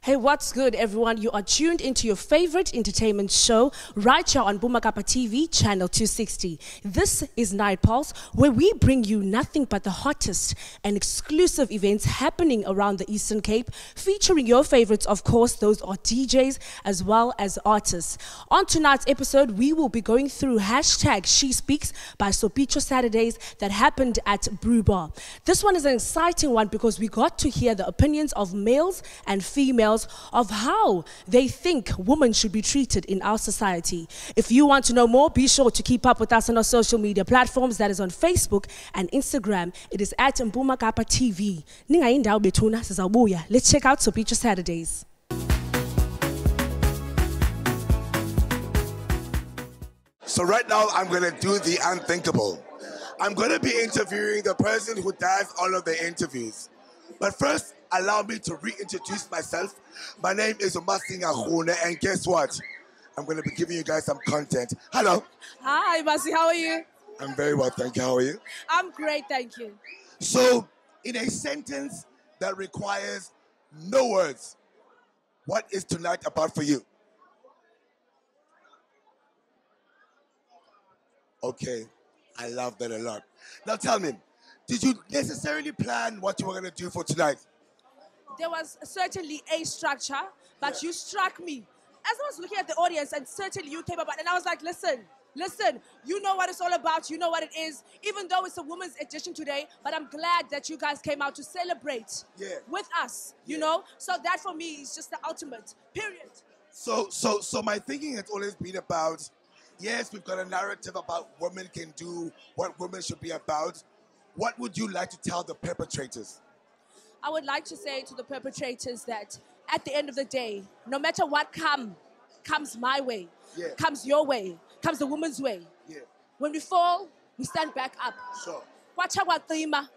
Hey, what's good, everyone? You are tuned into your favorite entertainment show right here on Bumakapa TV, channel 260. This is Night Pulse, where we bring you nothing but the hottest and exclusive events happening around the Eastern Cape, featuring your favorites, of course. Those are DJs as well as artists. On tonight's episode, we will be going through hashtag She Speaks by Sopicho Saturdays that happened at Brew Bar. This one is an exciting one because we got to hear the opinions of males and females of how they think women should be treated in our society. If you want to know more, be sure to keep up with us on our social media platforms. That is on Facebook and Instagram. It is at Bumakapa TV. Ningaindawo bethuna sizabuya. Let's check out Sopicho Saturdays. So right now I'm going to do the unthinkable. I'm going to be interviewing the person who does all of the interviews. But first, allow me to reintroduce myself. My name is Masinga Khune, and guess what? I'm going to be giving you guys some content. Hello. Hi, Masi. How are you? I'm very well, thank you. How are you? I'm great, thank you. So, in a sentence that requires no words, what is tonight about for you? Okay, I love that a lot. Now tell me, did you necessarily plan what you were going to do for tonight? There was certainly a structure, but you struck me. As I was looking at the audience, and certainly you came about, and I was like, listen, you know what it's all about, you know what it is, even though it's a women's edition today, but I'm glad that you guys came out to celebrate with us, you know? So that for me is just the ultimate, period. So my thinking has always been about, yes, we've got a narrative about women can do, what women should be about. What would you like to tell the perpetrators? I would like to say to the perpetrators that at the end of the day, no matter what comes my way, comes your way, comes the woman's way. Yeah. When we fall, we stand back up. Sure.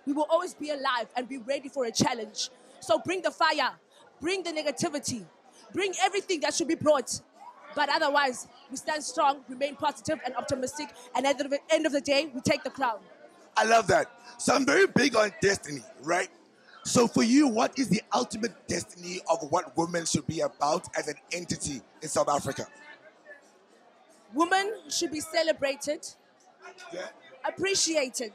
We will always be alive and be ready for a challenge. So bring the fire, bring the negativity, bring everything that should be brought. But otherwise, we stand strong, remain positive and optimistic, and at the end of the day, we take the crown. I love that. So I'm very big on destiny, right? So for you, what is the ultimate destiny of what women should be about as an entity in South Africa? Women should be celebrated, appreciated,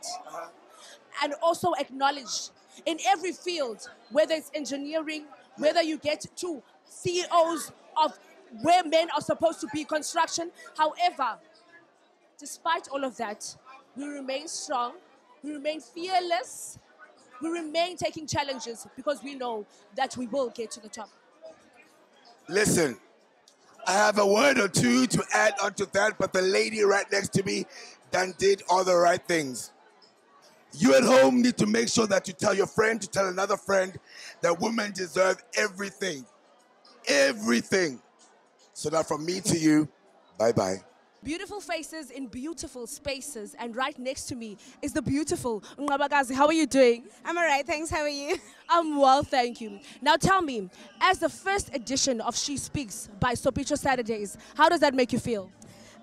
and also acknowledged in every field, whether it's engineering, whether you get to CEOs of where men are supposed to be, construction. However, despite all of that, we remain strong, we remain fearless, we remain taking challenges because we know that we will get to the top. Listen, I have a word or two to add onto that, but the lady right next to me done did all the right things. You at home need to make sure that you tell your friend to tell another friend that women deserve everything. Everything. So now from me to you, bye-bye. Beautiful faces in beautiful spaces, and right next to me is the beautiful Ngabagazi. How are you doing? I'm all right, thanks. How are you? I'm well, thank you. Now tell me, as the first edition of She Speaks by Sopicho Saturdays, how does that make you feel?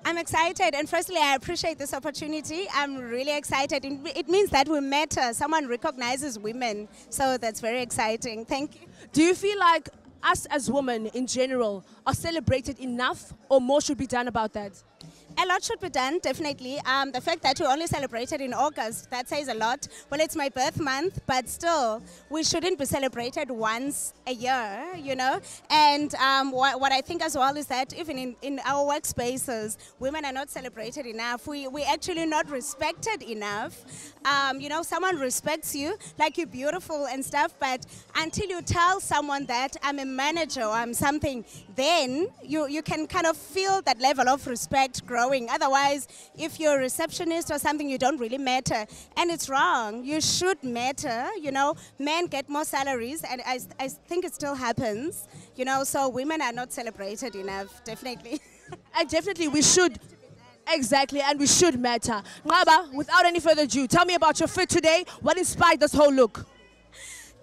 I'm excited, and firstly, I appreciate this opportunity. I'm really excited. It means that we matter. Someone recognizes women, so that's very exciting. Thank you. Do you feel like us as women in general are celebrated enough, or more should be done about that? A lot should be done, definitely. The fact that we only celebrated in August, that says a lot. Well, it's my birth month, but still, we shouldn't be celebrated once a year, you know? And what I think as well is that even in our workspaces, women are not celebrated enough. We're actually not respected enough. You know, someone respects you, like you're beautiful and stuff, but until you tell someone that I'm a manager or I'm something, then you can kind of feel that level of respect growing. Otherwise, if you're a receptionist or something, you don't really matter. And it's wrong. You should matter, you know. Men get more salaries, and I think it still happens, you know, so women are not celebrated enough, definitely. And definitely we should. Exactly, and we should matter. Ngaba, without any further ado, tell me about your fit today. What inspired this whole look?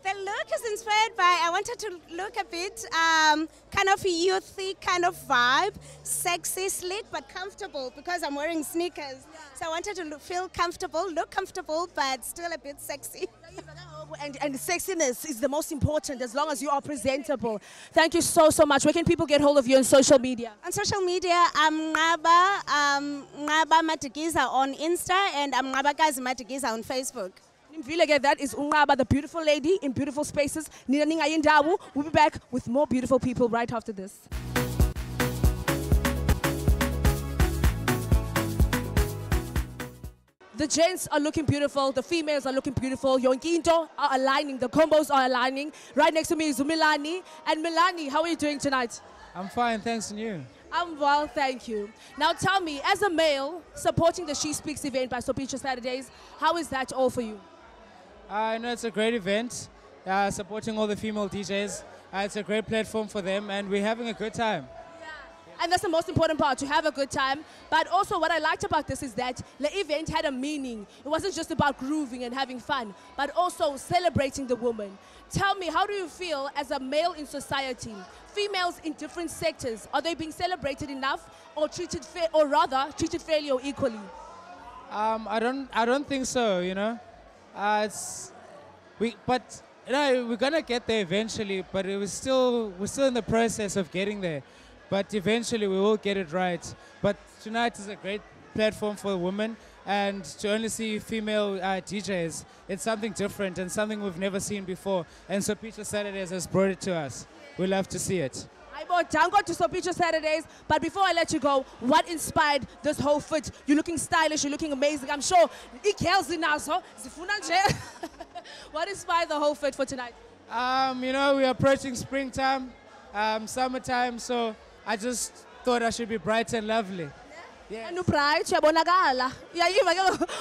The look is inspired by, I wanted to look a bit kind of youthy kind of vibe, sexy, sleek, but comfortable because I'm wearing sneakers. So I wanted to feel comfortable, look comfortable, but still a bit sexy. And sexiness is the most important as long as you are presentable. Thank you so much. Where can people get hold of you on social media? On social media, I'm Nqaba Madikiza on Insta and I'm Nqabakazi Madikiza on Facebook. That is Nqaba, the beautiful lady in beautiful spaces. Nina Ninga. We'll be back with more beautiful people right after this. The gents are looking beautiful, the females are looking beautiful, Yonkinto are aligning, the combos are aligning. Right next to me is Milani. And Milani, how are you doing tonight? I'm fine, thanks, and you? I'm well, thank you. Now tell me, as a male supporting the She Speaks event by Sopicho Saturdays, how is that all for you? I know it's a great event, supporting all the female DJs. It's a great platform for them, and we're having a good time. And that's the most important part, to have a good time. But also what I liked about this is that the event had a meaning. It wasn't just about grooving and having fun, but also celebrating the woman. Tell me, how do you feel as a male in society? Females in different sectors, are they being celebrated enough or treated fair, or rather treated fairly or equally? I don't think so, you know. We're gonna get there eventually, but we're still in the process of getting there. But eventually we will get it right. But tonight is a great platform for women, and to only see female DJs, it's something different and something we've never seen before. And Sopicho Saturdays has brought it to us. We love to see it. I bought Dango to Sopicho Saturdays, but before I let you go, what inspired this whole fit? You're looking stylish, you're looking amazing. I'm sure what inspired the whole fit for tonight? You know, we're approaching springtime, summertime, so I just thought I should be bright and lovely. Yeah. And bright,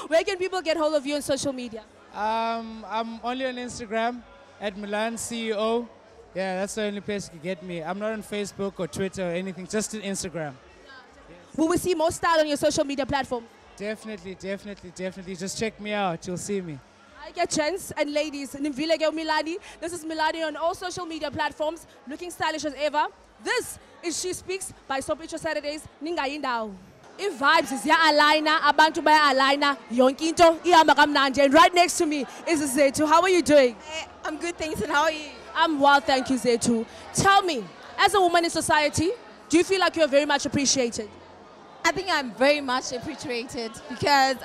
where can people get hold of you on social media? I'm only on Instagram at Milan CEO. Yeah, that's the only place you can get me. I'm not on Facebook or Twitter or anything, just on Instagram. Will we see more style on your social media platform? Definitely. Just check me out, you'll see me. I get gents and ladies. Milani. This is Milani on all social media platforms, looking stylish as ever. This is She Speaks by Sopicho Saturdays. Ningayindawo. If vibes is ya aligner, abantu baya aligner, yonke into ihamba kamnandi. And right next to me is Zethu. How are you doing? I'm good, thanks, and how are you? I'm well, thank you, Zethu. Tell me, as a woman in society, do you feel like you're very much appreciated? I think I'm very much appreciated because,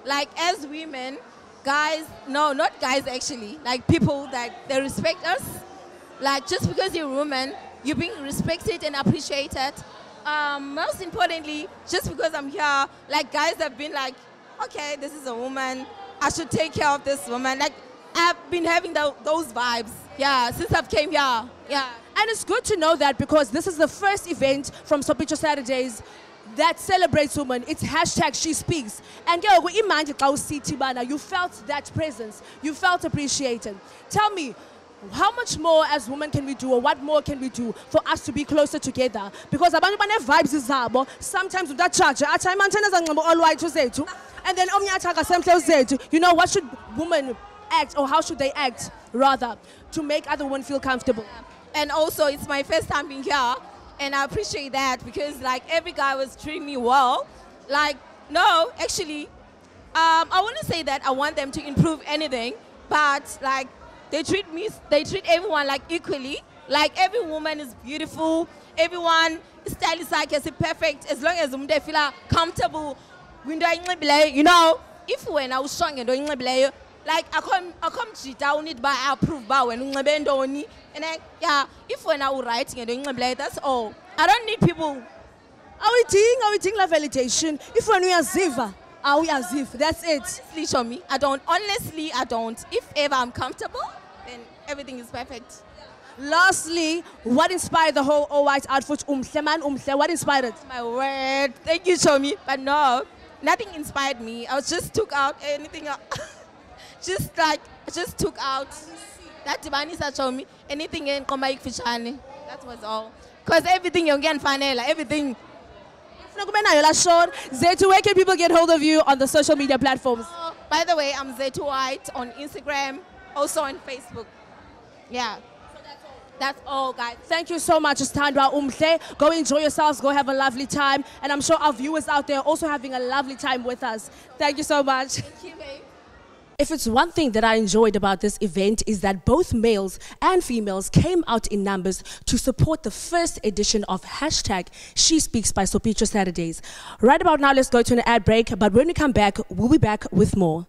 like, as women, guys, no, not guys actually, like people that they respect us. Like, just because you're a woman, you're being respected and appreciated. Most importantly, just because I'm here, like, guys have been like, okay, this is a woman, I should take care of this woman. Like, I've been having those vibes, yeah, since I've came here, yeah. And it's good to know that because this is the first event from Sopicho Saturdays that celebrates women. It's hashtag She Speaks. And you felt that presence. You felt appreciated. Tell me, how much more as women can we do, or what more can we do for us to be closer together? Because abantu bane vibes izabo, sometimes with that charge, and then you know, what should women act, or how should they act rather, to make other women feel comfortable? And also, it's my first time being here, and I appreciate that because, like, every guy was treating me well. Like, no, actually, I wouldn't say that I want them to improve anything, but, like, they treat everyone, like, equally. Like, every woman is beautiful, everyone is stylish, like, is perfect, as long as they feel comfortable. You know, if when I was strong and like, I come cheat, I need by approve by when and then, yeah, if when I was writing and doing that's all. I don't need people. Are we doing la validation? If when we are ziva, are we as if? That's it. Honestly, show me. I don't. Honestly, I don't. If ever I'm comfortable, then everything is perfect. Lastly, what inspired the whole all-white outfit? What inspired it? My word. Thank you, Shomi. But no, nothing inspired me. I just took out anything. just took out that Tibanisa showed me anything in Kombaik Fishani. That was all. Because everything you can find, everything. Zethu, where can people get hold of you on the social media platforms? By the way, I'm Zethu White on Instagram, also on Facebook. Yeah. That's all, guys. Thank you so much, Standwa Umhle. Go enjoy yourselves. Go have a lovely time. And I'm sure our viewers out there are also having a lovely time with us. Thank you so much. Thank you, babe. If it's one thing that I enjoyed about this event is that both males and females came out in numbers to support the first edition of hashtag She Speaks by Sopicho Saturdays. Right about now, let's go to an ad break. But when we come back, we'll be back with more.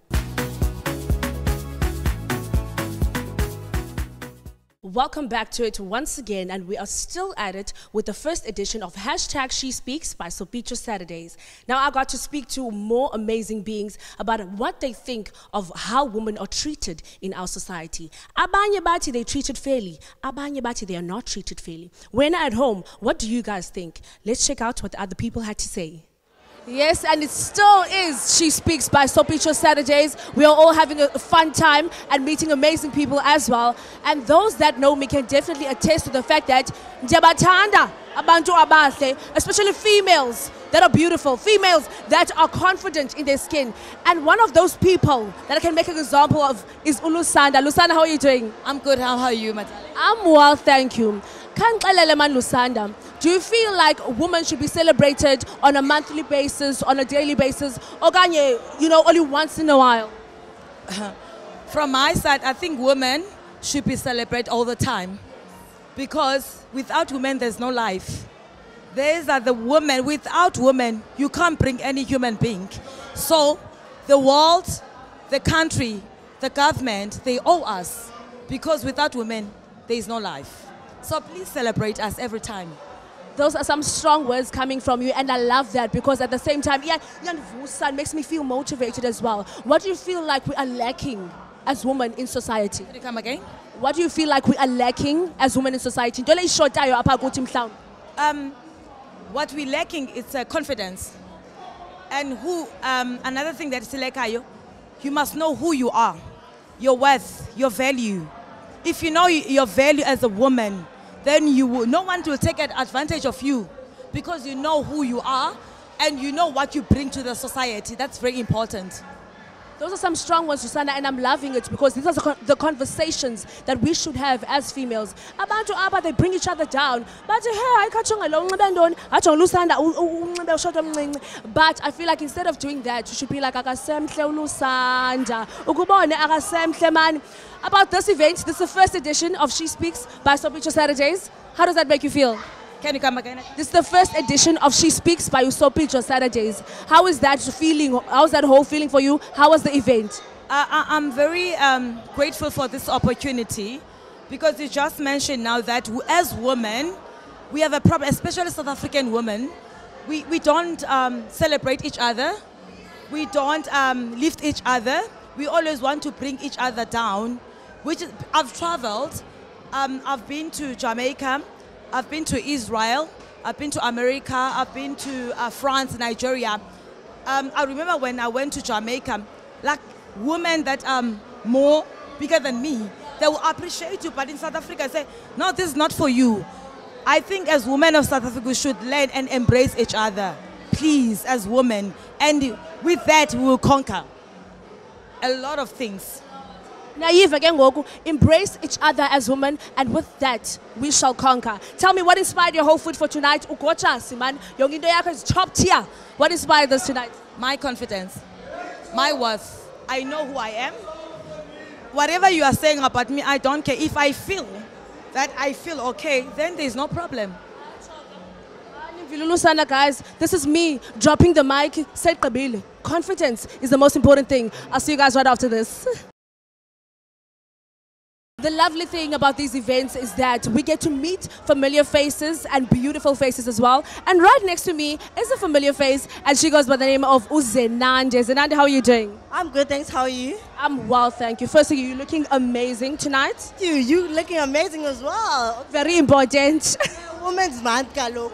Welcome back to it once again, and we are still at it with the first edition of hashtag She Speaks by Sopicho Saturdays. Now I got to speak to more amazing beings about what they think of how women are treated in our society. Abanye bathi they treated fairly, abanye bathi they are not treated fairly. When at home, what do you guys think? Let's check out what the other people had to say. Yes, and it still is She Speaks by Sopicho Saturdays. We are all having a fun time and meeting amazing people as well. And those that know me can definitely attest to the fact that Njabathanda abantu abahle, especially females that are beautiful, females that are confident in their skin. And one of those people that I can make an example of is Ulusanda. Lusanda, how are you doing? I'm good. How are you, Matali? I'm well, thank you. Lusanda, do you feel like women should be celebrated on a monthly basis, on a daily basis, or only once in a while? From my side, I think women should be celebrated all the time, because without women, there's no life. These are the women. Without women, you can't bring any human being. So the world, the country, the government, they owe us, because without women, there is no life. So please celebrate us every time. Those are some strong words coming from you, and I love that, because at the same time, Vusan makes me feel motivated as well. What do you feel like we are lacking as women in society? Can you come again? What do you feel like we are lacking as women in society? What we're lacking is confidence. And another thing that is lacking, you must know who you are, your worth, your value. If you know your value as a woman, then no one will take advantage of you, because you know who you are and you know what you bring to the society. That's very important. Those are some strong words, Susanna, and I'm loving it, because these are the conversations that we should have as females. Abantu aba, they bring each other down. But I feel like instead of doing that, you should be like, about this event, this is the first edition of She Speaks by Sopicho Saturdays. How does that make you feel? Can you come again? This is the first edition of She Speaks by Sopicho Saturdays. How is that feeling? How's that whole feeling for you? How was the event? I'm very grateful for this opportunity, because you just mentioned now that as women, we have a problem, especially South African women. We don't celebrate each other. We don't lift each other. We always want to bring each other down. I've traveled. I've been to Jamaica. I've been to Israel, I've been to America, I've been to France, Nigeria. I remember when I went to Jamaica, like women that are more bigger than me, they will appreciate you, but in South Africa, I say, no, this is not for you. I think as women of South Africa, we should learn and embrace each other, please, as women. And with that, we will conquer a lot of things. Naive again, embrace each other as women, and with that, we shall conquer. Tell me, what inspired your whole food for tonight? Ugocha, Siman, Yongindo Yako is top tier. What inspired us tonight? My confidence, my worth. I know who I am. Whatever you are saying about me, I don't care. If I feel that I feel okay, then there's no problem. Guys, this is me dropping the mic. Said Kabili. Confidence is the most important thing. I'll see you guys right after this. The lovely thing about these events is that we get to meet familiar faces and beautiful faces as well. And right next to me is a familiar face, and she goes by the name of Uzenande. Zenande, how are you doing? I'm good, thanks. How are you? I'm well, thank you. Firstly, you're looking amazing tonight. You looking amazing as well. Very important. Women's Month, Kalo.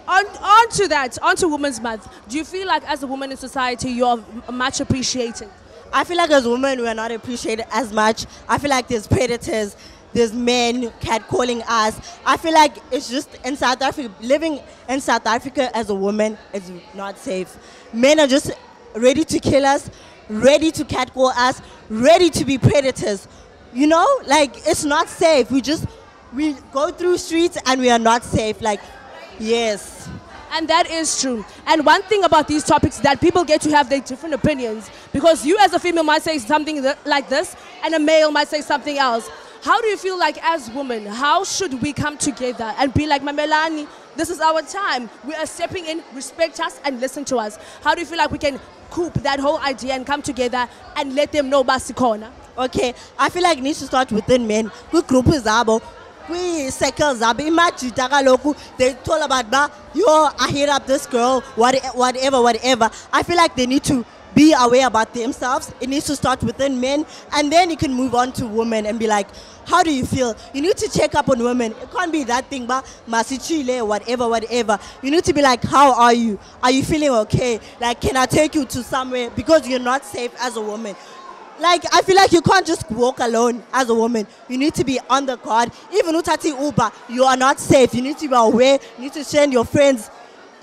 On to that, on to Women's Month. Do you feel like as a woman in society, you're much appreciated? I feel like as women, we're not appreciated as much. I feel like there's predators, there's men catcalling us. I feel like it's just in South Africa, living in South Africa as a woman is not safe. Men are just ready to kill us. ready to catcall us, ready to be predators. You know, like, it's not safe. We go through streets and we are not safe. Like, yes. And that is true. And one thing about these topics that people get to have their different opinions, because you as a female might say something like this and a male might say something else. How do you feel like as women, how should we come together and be like, Mamelani, this is our time. We are stepping in, respect us and listen to us. How do you feel like we can coop that whole idea and come together and let them know Basikona? Okay, I feel like it needs to start within men. Good group is abo. We circles up. Imagine they told about I hit up this girl, whatever. I feel like they need to be aware about themselves. It needs to start within men, and then you can move on to women and be like, how do you feel? You need to check up on women. It can't be that thing, masichile, whatever. You need to be like, how are you? Are you feeling okay? Like, can I take you to somewhere? Because you're not safe as a woman. Like, I feel like you can't just walk alone as a woman. You need to be on the guard. Even utati Uber, you are not safe. You need to be aware. You need to send your friends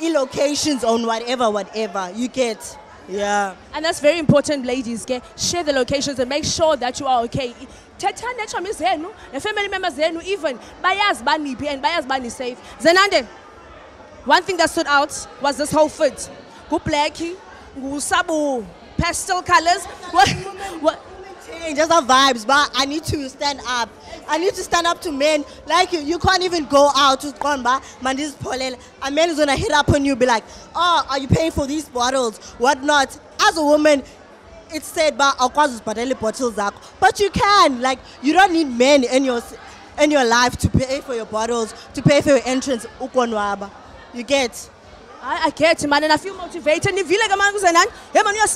locations on whatever you get. Yeah. And that's very important, ladies. Okay? Share the locations and make sure that you are okay. The family members even bayas bani and bayas bani safe. Zenande, one thing that stood out was this whole fit. Go blacky, go sabu. Pastel colors. What? Just the vibes, but I need to stand up. I need to stand up to men. Like you can't even go out to Konba, man, this pollen. A man is gonna hit up on you, be like, oh, are you paying for these bottles? What not? As a woman, it's said, but you can. Like, you don't need men in your life to pay for your bottles, to pay for your entrance. You get. I get it, man, and I feel motivated. You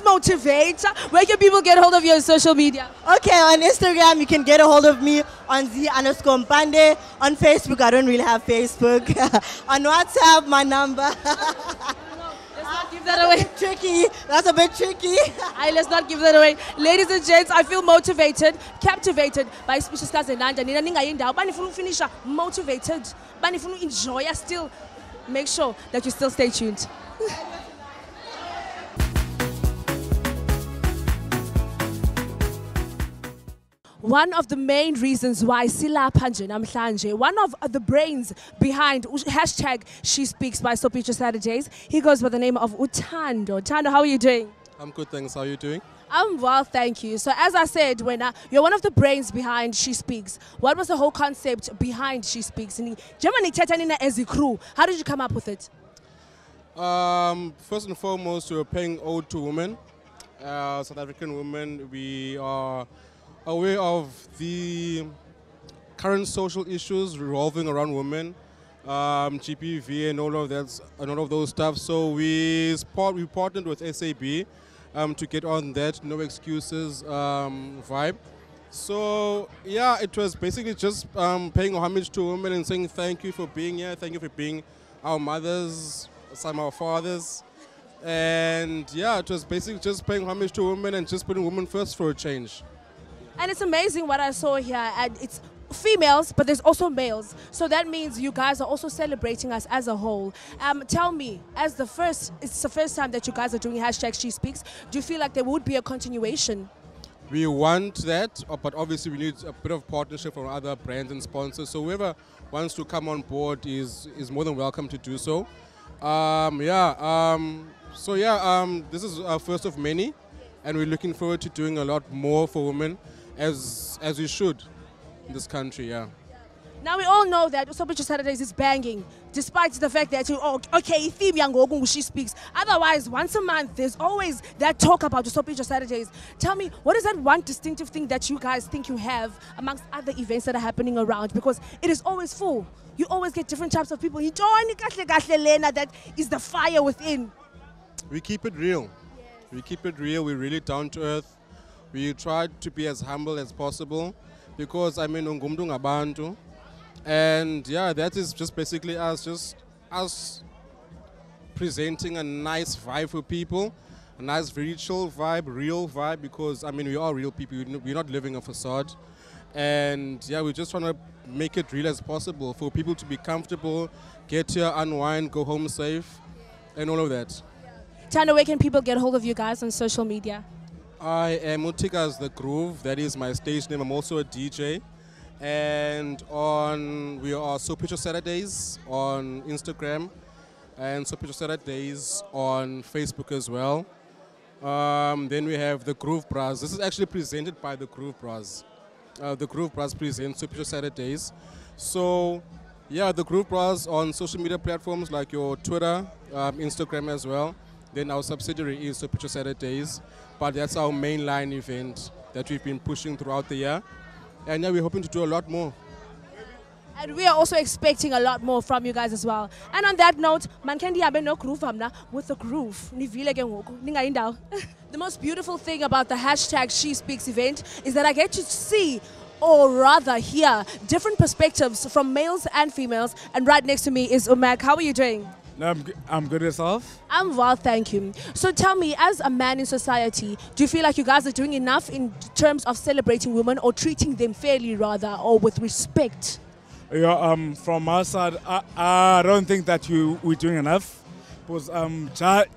motivated. Where can people get hold of you on social media? Okay, on Instagram, you can get a hold of me on Z_Mpande. On Facebook, I don't really have Facebook. On WhatsApp, my number. Let's not give that away. That's a bit tricky. Let's not give that away. Ladies and gents, I feel motivated, captivated by Species Kazenanda. Nina ninga yindawo. Bani funu finisher, motivated. Bani funu enjoy still. Make sure that you still stay tuned. One of the main reasons why Sila Panje Namhlanje, one of the brains behind hashtag She Speaks by Sopicho Saturdays, he goes by the name of Utando. Utando, how are you doing? I'm good, thanks. How are you doing? I'm well, thank you. So as I said, when you're one of the brains behind She Speaks, what was the whole concept behind She Speaks? Germany Tatanina as a crew, how did you come up with it? First and foremost, we're paying ode to women, South African women. We are aware of the current social issues revolving around women, GPV and all of that, and all of those stuff. So we partnered with SAB to get on that no excuses vibe. So yeah, it was basically just paying homage to women and saying thank you for being here, thank you for being our mothers, some of our fathers. And yeah, it was basically just paying homage to women and just putting women first for a change. And it's amazing what I saw here, and it's females, but there's also males. So that means you guys are also celebrating us as a whole. Tell me, it's the first time that you guys are doing hashtag She Speaks. Do you feel like there would be a continuation? We want that, but obviously we need a bit of partnership from other brands and sponsors. So whoever wants to come on board is more than welcome to do so. This is our first of many, and we're looking forward to doing a lot more for women, as we should in this country, yeah. Now we all know that Sopicho Saturdays is banging, despite the fact that She Speaks. Otherwise, once a month, there's always that talk about Sopicho Saturdays. Tell me, what is that one distinctive thing that you guys think you have amongst other events that are happening around? Because it is always full. You always get different types of people. That is the fire within. We keep it real. We keep it real. We're really down to earth. We try to be as humble as possible, because I mean, ungumdu ngabantu. And yeah, that is just basically us presenting a nice vibe for people, a nice, very chill vibe, real vibe, because I mean, we are real people. We're not living a facade. And yeah, we're just trying to make it real as possible for people to be comfortable, get here, unwind, go home safe, and all of that. Tando, where can people get hold of you guys on social media? I am Utikas The Groove. That is my stage name. I'm also a DJ. And we are So Picture Saturdays on Instagram and So Picture Saturdays on Facebook as well. Then we have The Groove Bras. This is actually presented by The Groove Bras. The Groove Bras presents So Picture Saturdays. So, yeah, The Groove Bras on social media platforms like your Twitter, Instagram as well. Then our subsidiary is So Picture Saturdays. But that's our mainline event that we've been pushing throughout the year. And yeah, we're hoping to do a lot more. And we are also expecting a lot more from you guys as well. And on that note, Mankendi Abe no groove amna with the groove. The most beautiful thing about the hashtag She Speaks event is that I get to see, or rather hear, different perspectives from males and females. And right next to me is Umak. How are you doing? No, I'm good yourself. I'm well, thank you. So tell me, as a man in society, do you feel like you guys are doing enough in terms of celebrating women or treating them fairly rather, or with respect? Yeah, from our side, I don't think that we're doing enough. Because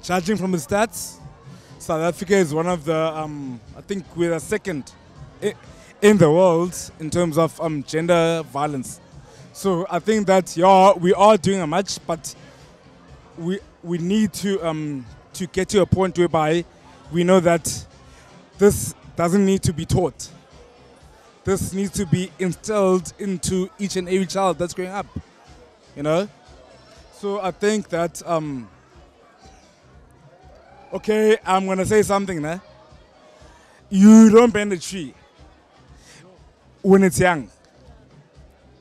judging from the stats, South Africa is one of the, I think we're the second in the world in terms of gender violence. So I think that, yeah, we are doing much, but we need to get to a point whereby we know that this doesn't need to be taught. This needs to be instilled into each and every child that's growing up, you know? So I think that, okay, I'm going to say something now. You don't bend a tree when it's young.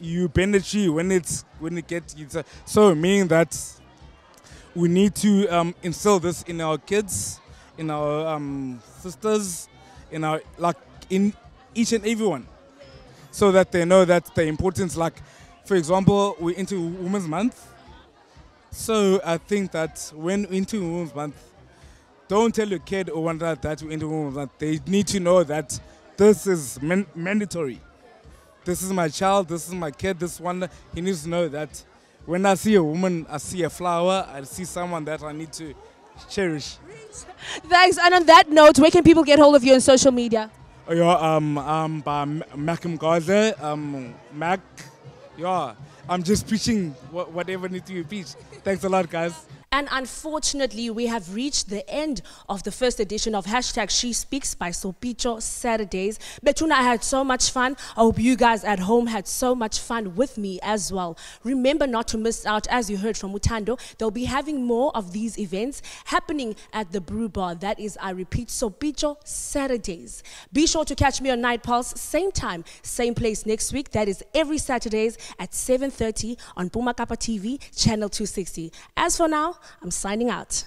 You bend a tree when it gets, so meaning that we need to instill this in our kids, in our sisters, in each and everyone, so that they know that the importance. Like, for example, we're into Women's Month. So I think that when into Women's Month, don't tell your kid or wonder that we're into Women's Month. They need to know that this is mandatory. This is my child. This is my kid. This one, he needs to know that. When I see a woman, I see a flower, I see someone that I need to cherish. Thanks. And on that note, where can people get hold of you on social media? Yeah, by Malcolm Gaza, Mac. Yeah, I'm just preaching whatever needs to be preached. Thanks a lot, guys. And unfortunately, we have reached the end of the first edition of hashtag She Speaks by So Picture Saturdays. Betuna, I had so much fun. I hope you guys at home had so much fun with me as well. Remember not to miss out, as you heard from Utando. They'll be having more of these events happening at the Brew Bar. That is, I repeat, So Picture Saturdays. Be sure to catch me on Night Pulse, same time, same place next week. That is every Saturdays at 7:30 on Puma Kappa TV, channel 260. As for now, I'm signing out.